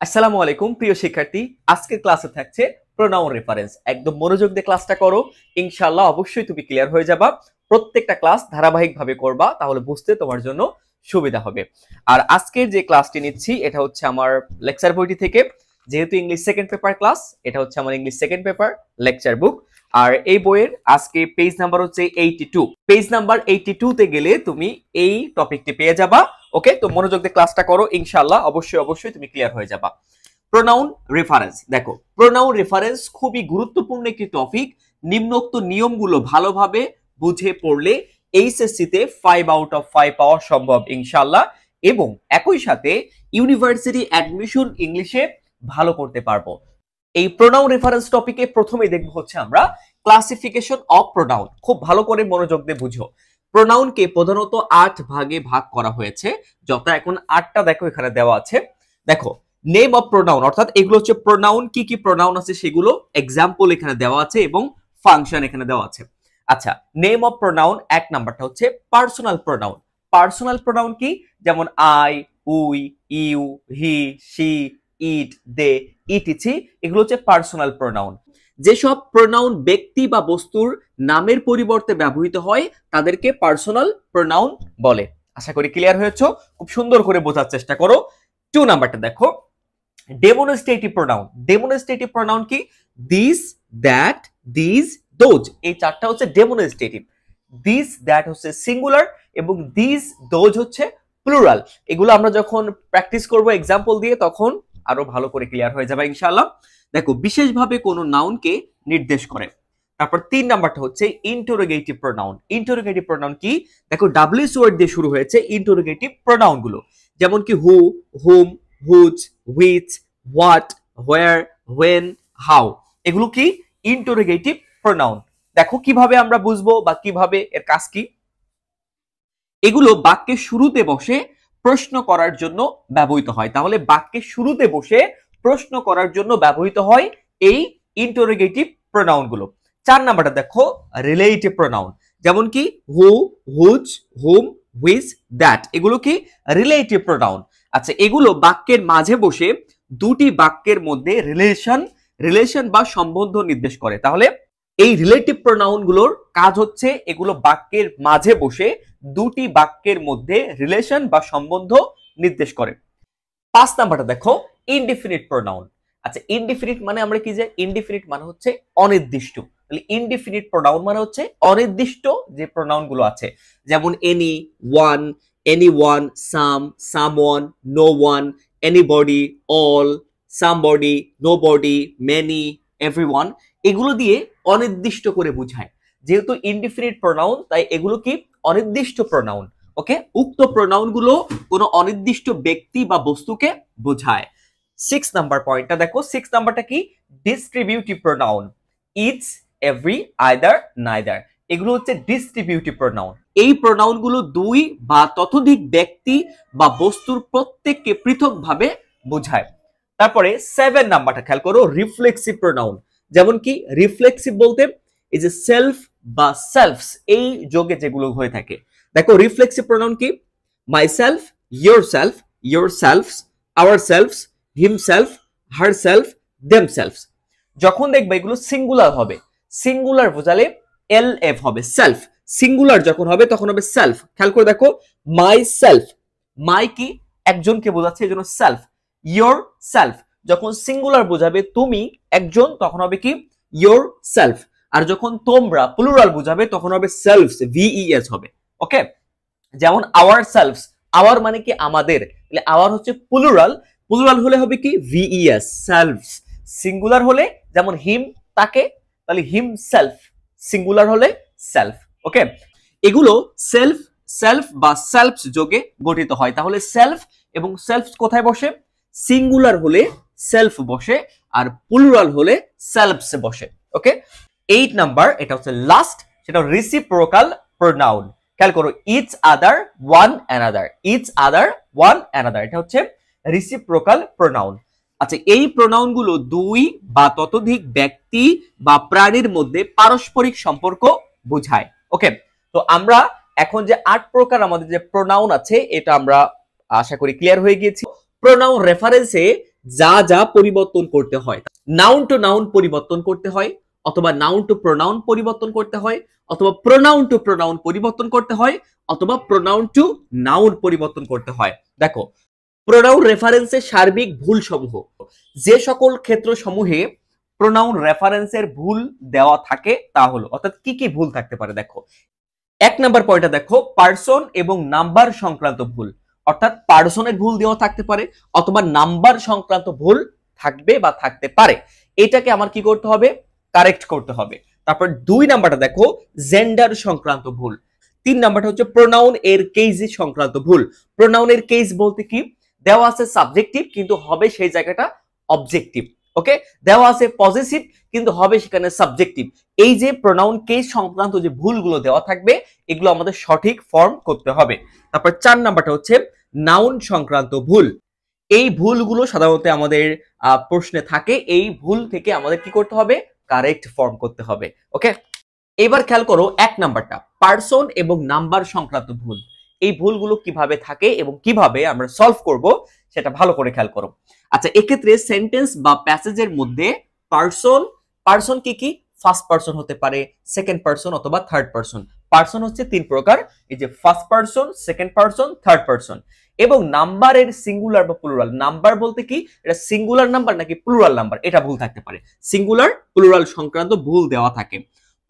আসসালামু আলাইকুম প্রিয় শিক্ষার্থী, আজকের ক্লাসে থাকছে প্রোনাউন রেফারেন্স। একদম মনোযোগ দিয়ে ক্লাসটা করো, ইনশাআল্লাহ অবশ্যই তুমি ক্লিয়ার হয়ে যাবা। প্রত্যেকটা ক্লাস ধারাবাহিকভাবে করবা, তাহলে বুঝতে তোমার জন্য সুবিধা হবে। আর আজকের যে ক্লাসটি নিচ্ছি এটা হচ্ছে আমার লেকচার বইটি থেকে। যেহেতু ইংলিশ সেকেন্ড পেপার ক্লাস, এটা হচ্ছে আমার ইংলিশ সেকেন্ড পেপার লেকচার বুক। আর এই বইয়ের আজকে পেজ নাম্বার হচ্ছে 82। পেজ নাম্বার 82 তে গেলে তুমি এই টপিকটি পেয়ে যাবা। ওকে, তো মনোযোগ দিয়ে ক্লাসটা করো, ইনশাআল্লাহ অবশ্যই তুমি ক্লিয়ার হয়ে যাবা। প্রোনাউন রেফারেন্স, দেখো প্রোনাউন রেফারেন্স খুবই গুরুত্বপূর্ণ একটি টপিক। নিম্নোক্ত নিয়মগুলো ভালোভাবে বুঝে পড়লে এইচএসসি তে 5 আউট অফ 5 পাওয়া সম্ভব ইনশাআল্লাহ, এবং একই সাথে ইউনিভার্সিটি অ্যাডমিশন ইংলিশে ভালো করতে পারবো। এই প্রোনাউন রেফারেন্স টপিকে প্রথমেই দেখব হচ্ছে আমরা ক্লাসিফিকেশন অফ প্রোনাউন। খুব ভালো করে মনোযোগ দিয়ে বুঝো। প্রোনাউনকে প্রধানত 8 ভাগে ভাগ করা হয়েছে, যথা এখন 8টা দেখো এখানে দেওয়া আছে। দেখো নেম অফ প্রোনাউন, অর্থাৎ এগুলো হচ্ছে প্রোনাউন, কি কি প্রোনাউন আছে সেগুলো এক্সাম্পল এখানে দেওয়া আছে এবং ফাংশন এখানে দেওয়া আছে। আচ্ছা, নেম অফ প্রোনাউন এক নাম্বারটা হচ্ছে পার্সোনাল প্রোনাউন। পার্সোনাল প্রোনাউন কি? যেমন I, we, you, he, she, it, they, etc, এগুলো হচ্ছে পার্সোনাল প্রোনাউন। যেসব প্রোনাউন ব্যক্তি বা বস্তুর নামের পরিবর্তে ব্যবহৃত হয় তাদেরকে পার্সোনাল প্রোনাউন বলে। আশা করি ক্লিয়ার হয়েছে, খুব সুন্দর করে বোঝার চেষ্টা করো। 2 নাম্বারটা দেখো, ডেমনস্ট্রেটিভ প্রোনাউন। ডেমনস্ট্রেটিভ প্রোনাউন কি? দিস, দ্যাট, দিস, দোজ, এই চারটা হচ্ছে ডেমনস্ট্রেটিভ। দিস, দ্যাট হচ্ছে সিঙ্গুলার এবং দিস, দোজ হচ্ছে প্লুরাল। এগুলো আমরা যখন প্র্যাকটিস করব এক্সাম্পল দিয়ে তখন আরো ভালো করে ক্লিয়ার হয়ে যাবে ইনশাআল্লাহ। দেখো বিশেষভাবে কোনো নাউনকে নির্দেশ করে। তারপর 3 নাম্বারটা হচ্ছে ইন্টারোগেটিভ প্রোনাউন। ইন্টারোগেটিভ প্রোনাউন কি? দেখো ডাব্লিউএস ওয়ার্ড দিয়ে শুরু হয়েছে ইন্টারোগেটিভ প্রোনাউন গুলো, যেমন কি who, whom, whose, which, what, where, when, how, এগুলো কি ইন্টারোগেটিভ প্রোনাউন। দেখো কিভাবে আমরা বুঝবো বা কিভাবে এর কাজ কি। এগুলো বাক্যের শুরুতে বসে প্রশ্ন করার জন্য ব্যবহৃত হয়। তাহলে বাক্যের শুরুতে বসে প্রশ্ন করার জন্য ব্যবহৃত হয় এই ইন্টারোগেটিভ প্রোনাউন গুলো। 4 নাম্বারটা দেখো রিলেটিভ প্রোনাউন, যেমন কি হু, হুজ, হুম, হুইচ, দ্যাট, এগুলো কি রিলেটিভ প্রোনাউন। আচ্ছা, এগুলো বাক্যের মাঝে বসে দুটি বাক্যের মধ্যে রিলেশন বা সম্বন্ধ নির্দেশ করে। তাহলে এই রিলেটিভ প্রোনাউন গুলোর কাজ হচ্ছে এগুলো বাক্যের মাঝে বসে দুটি বাক্যের মধ্যে রিলেশন বা সম্বন্ধ নির্দেশ করে। 5 নাম্বারটা দেখো ইনডিফিনিট প্রোনাউন। আচ্ছা, ইনডিফিনিট মানে আমরা কি যে ইনডিফিনিট মানে হচ্ছে অনির্দিষ্ট। তাহলে ইনডিফিনিট প্রোনাউন মানে হচ্ছে অনির্দিষ্ট যে প্রোনাউন গুলো আছে, যেমন any, one, anyone, some, someone, no one, anybody, all, somebody, nobody, many, everyone, এগুলো দিয়ে অনির্দিষ্ট করে বোঝায়। যেহেতু ইনডিফিনিট প্রোনাউন তাই এগুলো কি অনির্দিষ্ট প্রোনাউন। ওকে, উক্ত প্রোনাউন গুলো কোনো অনির্দিষ্ট ব্যক্তি বা বস্তুকে বোঝায়। 6 নাম্বার পয়েন্টটা দেখো, 6 নাম্বারটা কি? Distributive pronoun. It's, every, either, neither, এগুলো হচ্ছে ডিস্ট্রিবিউটিভ প্রোনাউন। এই প্রোনাউন গুলো দুই বা ততোধিক ব্যক্তি বা বস্তুর প্রত্যেককে পৃথকভাবে বোঝায়। তারপরে 7 নাম্বারটা খেয়াল করো, রিফ্লেক্সিভ প্রোনাউন। যেমন কি রিফ্লেক্সিভ বলতে এই যে সেলফ বা সেলফস, এই যোগে যেগুলো হয়ে থাকে। দেখো রিফ্লেক্সিভ প্রোনাউন কি? Myself, yourself, yourselves, ourselves, himself, herself, themselves. যখন দেখবে এগুলো সিঙ্গুলার হবে, সিঙ্গুলার বোঝালে এল এফ হবে, সেলফ। সিঙ্গুলার যখন হবে তখন হবে সেলফ। খেয়াল করে দেখো, মাই সেলফ, মাই কি একজনকে বোঝাচ্ছে, এই জন্য সেলফ। ইয়োর সেলফ যখন সিঙ্গুলার বোঝাবে তুমি একজন তখন হবে কি ইয়োর সেলফ। আর যখন তোমরা প্লুরাল বোঝাবে তখন হবে সেলফস, ভিইএস হবে। ওকে, যেমন আওয়ার সেলফস, আওয়ার মানে কি আমাদের, তাহলে আওয়ার হচ্ছে প্লুরাল, প্লুরাল হলে হবে কি ভিইএস, সেলফস। সিঙ্গুলার হলে যেমন হিম, তাকে, তাহলে হিম সেলফ, সিঙ্গুলার হলে সেলফ। ওকে, এগুলো সেলফ, সেলফ বা সেলফস যোগে গঠিত হয়। তাহলে সেলফ এবং সেলফস কোথায় বসে? সিঙ্গুলার হলে সেলফ বসে আর প্লুরাল হলে সেলফস বসে। ওকে, 8 নাম্বার, এটা হচ্ছে লাস্ট, সেটা রিসিপ্রোকাল প্রোনাউন। খেয়াল করো, each other, one another, each other, one another, এটা হচ্ছে রিসিপ্রোকাল প্রোনাউন। আচ্ছা, এই প্রোনাউন গুলো দুই বা ততোধিক ব্যক্তি বা প্রাণীর মধ্যে পারস্পরিক সম্পর্ক বোঝায়। ওকে, তো আমরা এখন যে 8 প্রকার আমাদের যে প্রোনাউন আছে এটা আমরা আশা করি ক্লিয়ার হয়ে গিয়েছি। প্রোনাউন রেফারেন্সে যা যা পরিবর্তন করতে হয়, নাউন টু নাউন পরিবর্তন করতে হয়, অথবা নাউন টু প্রোনাউন পরিবর্তন করতে হয়, অথবা প্রোনাউন টু প্রোনাউন পরিবর্তন করতে হয়, অথবা প্রোনাউন টু নাউন পরিবর্তন করতে হয়। দেখো, প্রোনাউন রেফারেন্সের সার্বিক ভুল সমূহ, যে সকল ক্ষেত্র সমূহে প্রোনাউন রেফারেন্সের ভুল দেওয়া থাকে তা হলো, অর্থাৎ কি কি ভুল থাকতে পারে। দেখো, এক নাম্বার পয়েন্টটা দেখো, পার্সন এবং নাম্বার সংক্রান্ত ভুল, অর্থাৎ পার্সনের ভুল দেওয়া থাকতে পারে অথবা নাম্বার সংক্রান্ত ভুল থাকবে বা থাকতে পারে। এটাকে আমার কি করতে হবে? কারেক্ট করতে হবে। তারপর দুই নাম্বারটা দেখো, জেন্ডার সংক্রান্ত ভুল। তিন নাম্বারটা হচ্ছে প্রোনাউন এর কেস সংক্রান্ত ভুল। প্রোনাউনের কেস বলতে কি, দেওয়া আছে সাবজেক্টিভ কিন্তু হবে সেই জায়গাটা অবজেক্টিভ। ওকে, দেওয়া আছে পজিটিভ কিন্তু হবে সেখানে সাবজেক্টিভ। এই যে প্রোনাউন কেস সংক্রান্ত যে ভুলগুলো দেওয়া থাকবে, এগুলো আমাদের সঠিক ফর্ম করতে হবে। তারপর চার নাম্বারটা হচ্ছে নাউন সংক্রান্ত ভুল। এই ভুলগুলো সাধারণত আমাদের প্রশ্নে থাকে, এই ভুল থেকে আমাদের কি করতে হবে? কারেক্ট ফর্ম করতে হবে। ওকে, এবার খেয়াল করো এক নাম্বারটা, পার্সন এবং নাম্বার সংক্রান্ত ভুল। এই ভুলগুলো কিভাবে থাকে এবং কিভাবে আমরা সলভ করব সেটা ভালো করে খেয়াল করো। আচ্ছা, এক্ষেত্রে সেন্টেন্স বা প্যাসেজের মধ্যে পার্সন, পার্সন কি কি? ফার্স্ট পার্সন হতে পারে, সেকেন্ড পার্সন অথবা থার্ড পার্সন। পার্সন হচ্ছে তিন প্রকার, এই যে first person, second person, third person. এবং নাম্বারের সিঙ্গুলার বা প্লুরাল, নাম্বার বলতে কি, এটা সিঙ্গুলার নাম্বার নাকি প্লুরাল নাম্বার, এটা ভুল থাকতে পারে। সিঙ্গুলার প্লুরাল সংক্রান্ত ভুল দেওয়া থাকে।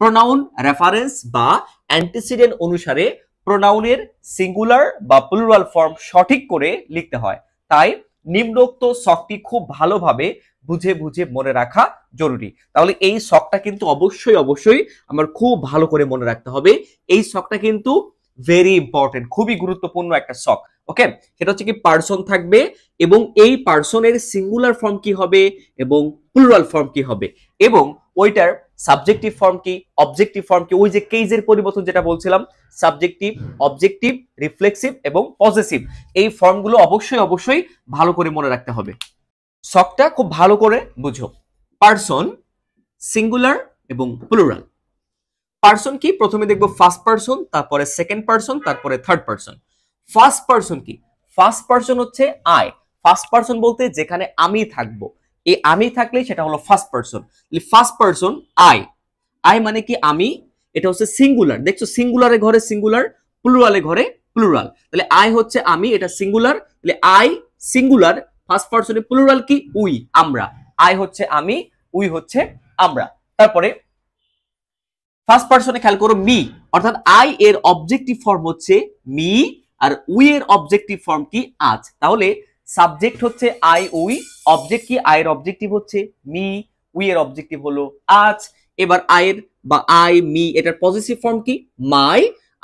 প্রোনাউন রেফারেন্স বা অ্যান্টিসিডেন্ট অনুসারে প্রোনাউনের সিঙ্গুলার বা প্লুরাল ফর্ম সঠিক করে লিখতে হয়। তাই নিম্নোক্ত শখটি খুব ভালোভাবে বুঝে বুঝে মনে রাখা জরুরি। তাহলে এই শখটা কিন্তু অবশ্যই অবশ্যই আমার খুব ভালো করে মনে রাখতে হবে। এই শখটা কিন্তু ভেরি ইম্পর্টেন্ট, খুবই গুরুত্বপূর্ণ একটা শখ। ওকে, সেটা হচ্ছে কি, পার্সন থাকবে এবং এই পার্সনের সিঙ্গুলার ফর্ম কি হবে এবং প্লুরাল ফর্ম কি হবে, এবং ওইটার সাবজেক্টিভ ফর্ম কি, অবজেক্টিভ ফর্ম কি, ওই যে কেজের পরিবর্তন যেটা বলছিলাম, সাবজেক্টিভ, অবজেক্টিভ, রিফ্লেক্সিভ এবং পজেসিভ, এই ফর্মগুলো অবশ্যই অবশ্যই ভালো করে মনে রাখতে হবে। শখটা খুব ভালো করে বুঝো। পার্সন, সিঙ্গুলার এবং প্লুরাল। পার্সন কি, প্রথমে দেখবো ফার্স্ট পার্সন, তারপরে সেকেন্ড পার্সন, তারপরে থার্ড পার্সন। ফার্স্ট পার্সন কি? ফার্স্ট পার্সন হচ্ছে আই। ফার্স্ট পার্সন বলতে যেখানে আমি থাকবো, এই আমি থাকলে সেটা হলো first person. First person I, I মানে কি আমি, এটা হচ্ছে সিঙ্গুলার। দেখছো সিঙ্গুলারে ঘরে সিঙ্গুলার, প্লুরালে ঘরে প্লুরাল। তাহলে আই হচ্ছে আমি, এটা সিঙ্গুলার, তাহলে আই সিঙ্গুলার, ফার্স্ট পার্সনে প্লুরাল কি, উই, আমরা। আই হচ্ছে আমি, উই হচ্ছে আমরা। তারপরে ফার্স্ট পার্সনে খেয়াল করো মি, অর্থাৎ আই এর অবজেক্টিভ ফর্ম হচ্ছে মি, আর উই এর অবজেক্টিভ ফর্ম কি, আজ। তাহলে সাবজেক্ট হচ্ছে আই উই, অবজেক্ট কি, আই এর অবজেক্টিভ হচ্ছে মি, উই এর অবজেক্টিভ হলো আজ। এবার আই এর বা আই মি এটার পজিটিভ ফর্ম কি, মাই,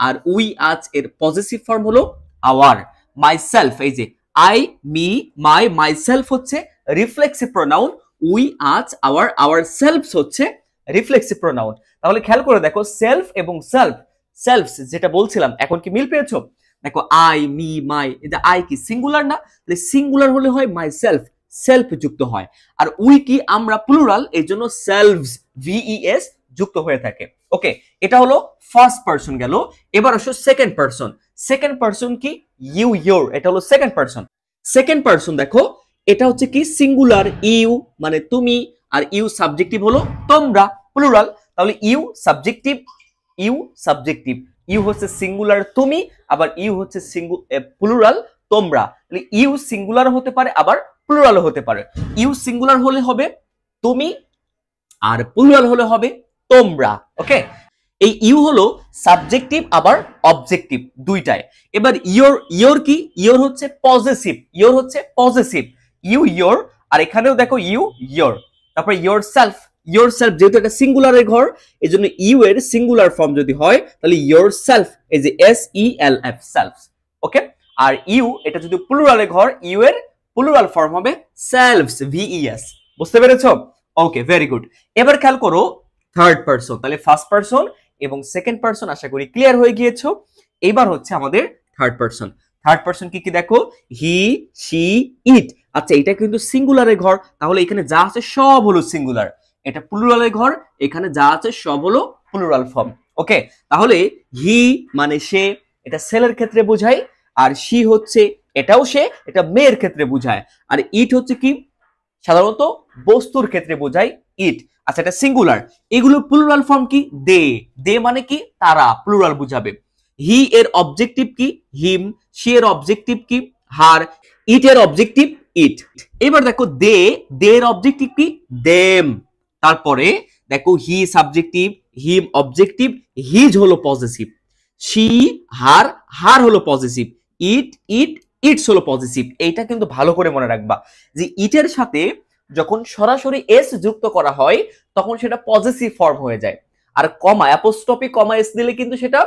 আর উই আজ এর পজিটিভ ফর্ম হলো আওয়ার। মাই সেলফ, এই যে I me my, my self হচ্ছে রিফ্লেক্সিভ প্রোনাউন, উই আজ আওয়ার, আওয়ার সেলফস হচ্ছে রিফ্লেক্সিভ প্রোনাউন। তাহলে খেয়াল করে দেখো, সেলফ এবং সেলফ, সেলফস যেটা বলছিলাম, এখন কি মিল পেয়েছো? দেখো আই মি মাই, এটা আই কি সিঙ্গুলার না, তাহলে সিঙ্গুলার হলে হয় মাই সেলফ, সেলফ যুক্ত হয়। আর উই কি, আমরা প্লুরাল, এই জন্য সেলভস, ভিইএস যুক্ত হয়ে থাকে। ওকে, এটা হলো ফার্স্ট পার্সন গেল। এবার আসো সেকেন্ড পার্সন। সেকেন্ড পার্সন কি, ইউ ইয়োর, এটা হলো সেকেন্ড পার্সন। সেকেন্ড পার্সন দেখো, এটা হচ্ছে কি সিঙ্গুলার, ইউ মানে তুমি, আর ইউ সাবজেক্টিভ হলো তোমরা, প্লুরাল। তাহলে you subjective, you subjective, you হচ্ছে সিঙ্গুলার তুমি, আবার ইউ হচ্ছে প্লুরাল তোমরা। তাহলে ইউ সিঙ্গুলার হতে পারে আবার প্লুরাল হতে পারে। ইউ সিঙ্গুলার হলে হবে তুমি, আর প্লুরাল হলে হবে তোমরা। ওকে, এই ইউ হলো সাবজেক্টিভ আবার অবজেক্টিভ দুইটাই। এবার ইয়োর, ইয়োর কি, ইয়োর হচ্ছে পজেসিভ, ইয়োর হচ্ছে পজেসিভ, ইউ ইয়োর, আর এখানেও দেখো ইউ ইয়োর। তারপর ইয়োর সেলফ, ইয়োর সেলফ যেহেতু এটা সিঙ্গুলারের ঘর, এই জন্য ইউ এর সিঙ্গুলার ফর্ম যদি হয় তাহলে ইয়োর সেলফ, এই যে S E L F, self. Okay, আর ইউ এটা যদি প্লুরালের ঘর, ইউ এর প্লুরাল ফর্ম হবে সেলভস, ভিইএস। বুঝতে পেরেছো? Okay, very good. এবার খেয়াল করো থার্ড পার্সন। তাহলে ফার্স্ট পার্সন এবং সেকেন্ড পার্সন আশা করি ক্লিয়ার হয়ে গিয়েছো। এবার হচ্ছে আমাদের থার্ড পার্সন। থার্ড পার্সন কি কি দেখো, হি, শি, ইট। আচ্ছা, এটা কিন্তু সিঙ্গুলারের ঘর, তাহলে এখানে যা আছে সব হলো সিঙ্গুলার। এটা প্লুরালের ঘর, এখানে যা আছে সব হলো প্লুরাল ফর্ম। ওকে, তাহলে হি মানে সে, এটা ছেলের ক্ষেত্রে বোঝায়, আর শি হচ্ছে এটাও সে, এটা মেয়ের ক্ষেত্রে বোঝায়, আর ইট হচ্ছে কি সাধারণত বস্তুর ক্ষেত্রে বোঝায় ইট। আচ্ছা, এটা সিঙ্গুলার। এগুলো প্লুরাল ফর্ম কি? দে। দে মানে কি? তারা, প্লুরাল বুঝাবে। হি এর অবজেক্টিভ কি? হিম। শি এর অবজেক্টিভ কি? হার। ইট এর অবজেক্টিভ ইট। এবার দেখো দে, দে এর অবজেক্টিভ কি? দেম। তারপরে দেখো হি সাবজেক্টিভ, হিম অবজেক্টিভ, হিজ হলো পজেসিভ, শি হার, হার হলো পজেসিভ, ইট ইট ইটস হলো পজেসিভ। এইটা কিন্তু ভালো করে মনে রাখবা যে ইটের সাথে যখন সরাসরি এস যুক্ত করা হয় তখন সেটা পজেসিভ ফর্ম হয়ে যায়, আর কমা অ্যাপোস্ট্রফি কমা এস দিলে কিন্তু সেটা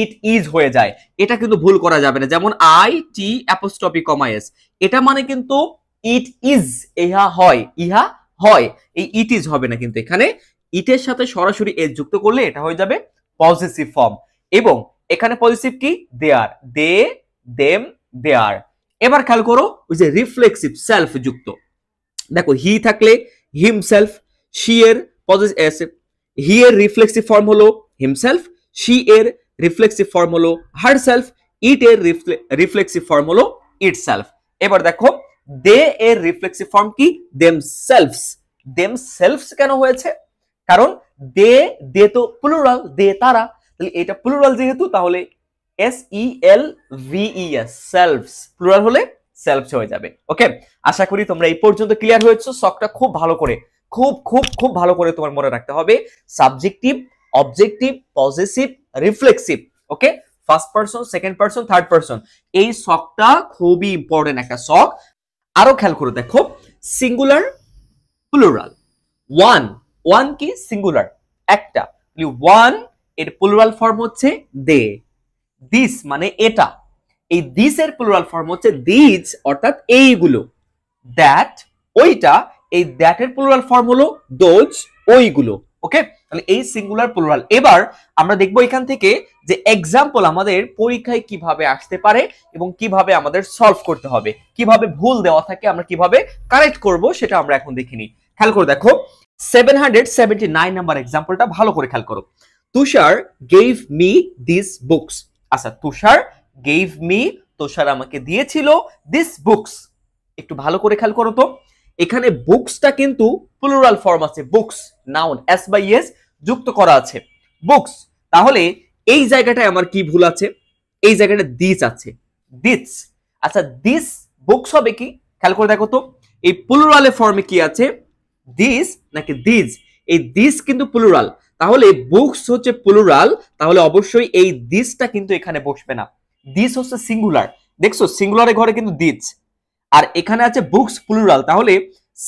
ইট ইজ হয়ে যায়। এটা কিন্তু ভুল করা যাবে না। যেমন I T apostrophe comma S, এটা মানে কিন্তু ইট ইজ, ইহা হয়, ইহা হয়, এই ইট ইজ হবে না, কিন্তু এখানে ইটের সাথে সরাসরি এস যুক্ত করলে এটা হয়ে যাবে পজেসিভ ফর্ম। এবং এখানে পজেসিভ কি? দেয়ার, দে, দেম, দেয়ার। এবার খেয়াল করো ওই যে রিফ্লেক্সিভ সেলফ যুক্ত, দেখো হি থাকলে হিমসেলফ, শি এর পজেসিভ, হি এর রিফ্লেক্সিভ ফর্ম হলো হিমসেলফ, শি এর রিফ্লেক্সিভ ফর্ম হলো হারসেলফ, ইট এর রিফ্লেক্সিভ ফর্ম হলো ইটসেলফ। এবার দেখো দে এর রিফ্লেক্সিভ ফর্ম কি? দেমসেলভস। দেমসেলভস কেন হয়েছে? কারণ দে, দে তো প্লুরাল, দে তারা, তাহলে এটা প্লুরাল যেহেতু তাহলে S E L V E S, selves, plural হলে সেলফস হয়ে যাবে। ওকে, আশা করি তোমরা এই পর্যন্ত ক্লিয়ার হয়েছো। শখটা খুব ভালো করে, খুব খুব খুব ভালো করে তোমার মনে রাখতে হবে। Subjective, objective, possessive, reflexive. Okay, first person, second person, third person, এই শখটা খুবই ইম্পর্টেন্ট একটা শখ। আরো খেয়াল করে দেখো সিঙ্গুলার, প্লুরাল। ওয়ান, ওয়ান কি? সিঙ্গুলার, একটা। ওয়ান এর প্লুরাল ফর্ম হচ্ছে দে। দিস মানে এটা, এই দিস এর প্লুরাল ফর্ম হচ্ছে দিজ, অর্থাৎ এইগুলো। দ্যাট, ওইটা, এই দ্যাট এর প্লুরাল ফর্ম হলো দোজ, ওইগুলো। ওকে, তাহলে এই সিঙ্গুলার প্লুরাল। এবার আমরা দেখবো এখান থেকে যে এক্সাম্পল আমাদের পরীক্ষায় কিভাবে আসতে পারে এবং কিভাবে আমাদের সলভ করতে হবে, কিভাবে ভুল দেওয়া থাকে আমরা কিভাবে কারেক্ট করব সেটা আমরা এখন দেখিনি। খেয়াল করে দেখো 779 নাম্বার এক্সাম্পলটা ভালো করে খেয়াল করো। তুষার গেভ মি দিস বুকস। আচ্ছা, তুষার গেভ মি, তুষার আমাকে দিয়েছিল দিস বুকস। একটু ভালো করে খেয়াল করো তো, এখানে বুকসটা কিন্তু প্লুরাল ফর্ম আছে, books noun S by S যুক্ত করা আছে, বুকস। তাহলে এই জায়গাটায় আমার কি ভুল আছে? এই জায়গাটা দিস আছে, দিস। আচ্ছা, দিস বুকস হবে কি? খেয়াল করে দেখো তো, এই প্লুরালের ফর্মে কি আছে? দিস নাকি দিজ? এই দিস কিন্তু প্লুরাল, তাহলে বুকস হচ্ছে প্লুরাল, তাহলে অবশ্যই এই দিসটা কিন্তু এখানে বসবে না। দিস হচ্ছে সিঙ্গুলার, দেখছো সিঙ্গুলারের ঘরে কিন্তু দিস, আর এখানে আছে বুকস প্লুরাল, তাহলে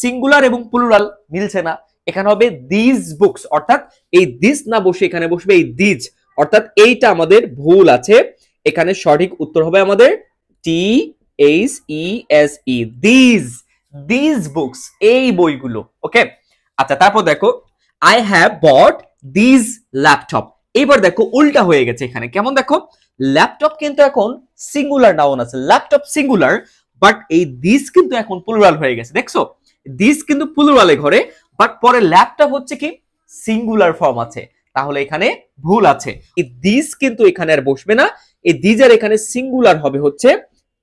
সিঙ্গুলার এবং প্লুরাল মিলছে না। এখানে হবে দিস বুকস, অর্থাৎ এই দিস না বসে এখানে বসবে এই দিজ, অর্থাৎ এইটা আমাদের ভুল আছে। এখানে সঠিক উত্তর হবে আমাদের T H E S E, these, these books, এই বইগুলো। ওকে, আচ্ছা তারপর দেখো I have bought these laptop. এবার দেখো উল্টা হয়ে গেছে এখানে, কেমন দেখো, ল্যাপটপ কিন্তু এখন সিঙ্গুলার নাউন আছে, ল্যাপটপ সিঙ্গুলার, বাট এই দিস কিন্তু এখন প্লুরাল হয়ে গেছে, দেখছো দিস কিন্তু প্লুরালে ঘরে, বাট পরে ল্যাপটপ হচ্ছে কি সিঙ্গুলার ফর্ম আছে, তাহলে এখানে ভুল আছে। এই দিস কিন্তু এখানে আর বসবে না, এই দিজ আর এখানে সিঙ্গুলার হবে হচ্ছে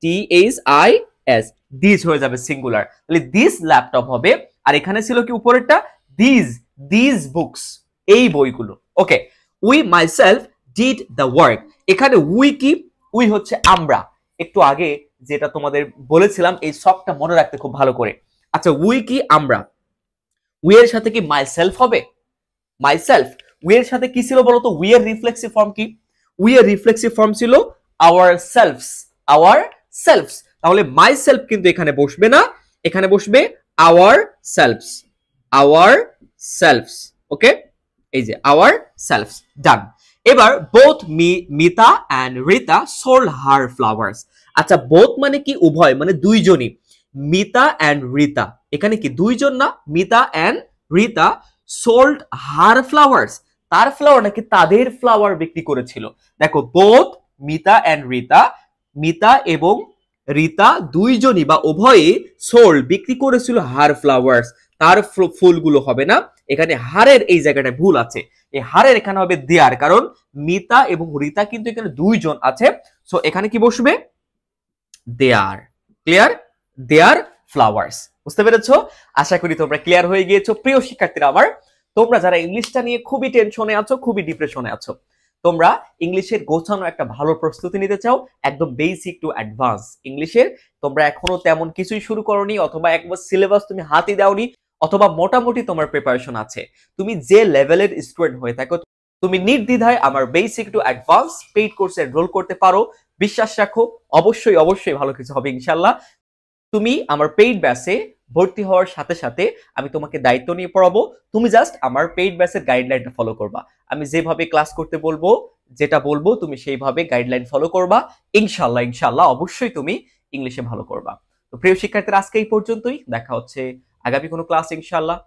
T H I S, this হয়ে যাবে সিঙ্গুলার, তাহলে দিস ল্যাপটপ হবে। আর এখানে ছিল কি উপরেরটা দিজ, দিজ বুকস, এই বইগুলো। Okay, we myself did the work. এখানে উই কি? উই হচ্ছে আমরা, একটু আগে যেটা তোমাদের বলেছিলাম, এই সবটা মনে রাখতে খুব ভালো করে। আচ্ছা, উই কি? আমরা। উই এর সাথে কি মাইসেলফ হবে? মাইসেলফ, উই এর সাথে কি ছিল বলতো? উই এর রিফ্লেক্সিভ ফর্ম কি? উই এর রিফ্লেক্সিভ ফর্ম ছিল আওয়ার সেলফস, আওয়ার সেলফস, তাহলে মাইসেলফ কিন্তু এখানে বসবে না, এখানে বসবে ourselves, ourselves. Okay, এই যে আওয়ার সেলফস, ডান। এবার both Mita and Rita sold her flowers. আচ্ছা, বোথ মানে কি? উভয়, মানে দুইজনই, মিতা এন্ড রিতা, এখানে কি দুইজন না, Mita and Rita sold her flowers, তার ফ্লাওয়ার নাকি তাদের ফ্লাওয়ার বিক্রি করেছিল। দেখো বোথ মিতা এন্ড রিতা, মিতা এবং রিতা দুইজনই বা উভয়ে সোল্ড বিক্রি করেছিল হার ফ্লাওয়ার্স, তার ফুলগুলো হবে না, এখানে হারের এই জায়গাটায় ভুল আছে, এই হারের এখানে হবে দেয়ার, কারণ মিতা এবং রিতা কিন্তু এখানে দুইজন আছে, সো এখানে কি বসবে? দেয়ার। ক্লিয়ার? দেয়ার ফ্লাওয়ার্স। বুঝতে পেরেছো? আশা করি তোমরা ক্লিয়ার হয়ে গিয়েছো। প্রিয় শিক্ষার্থীরা আমার, তোমরা যারা ইংলিশটা নিয়ে খুবই টেনশনে আছো, খুবই ডিপ্রেশনে আছো, তোমরা ইংলিশের গোছানো একটা ভালো প্রস্তুতি নিতে চাও, একদম বেসিক টু অ্যাডভান্স ইংলিশের, তোমরা এখনো তেমন কিছুই শুরু করোনি, অথবা একবার সিলেবাস তুমি হাতে দাওনি, অথবা মোটামুটি তোমার প্রিপারেশন আছে, তুমি যে লেভেলের স্টুডেন্ট হয়ে থাকো, তুমি নির্দ্বিধায় আমার বেসিক টু অ্যাডভান্স পেইড কোর্সে এনরোল করতে পারো। বিশ্বাস রাখো, অবশ্যই অবশ্যই ভালো কিছু হবে ইনশাল্লাহ। তুমি আমার পেইড ব্যাচে ভর্তি হওয়ার সাথে সাথে আমি তোমাকে দায়িত্ব নিয়ে পড়াবো। তুমি জাস্ট আমার পেইড ব্যাচের গাইডলাইনটা ফলো করবা। আমি যেভাবে ক্লাস করতে বলবো, যেটা বলবো তুমি সেইভাবে গাইডলাইন ফলো করবা। ইনশাল্লাহ ইনশাল্লাহ অবশ্যই তুমি ইংলিশে ভালো করবা। তো প্রিয় শিক্ষার্থীরা, আজকে এই পর্যন্তই। দেখা হচ্ছে আগামী কোনো ক্লাস ইনশাল্লাহ।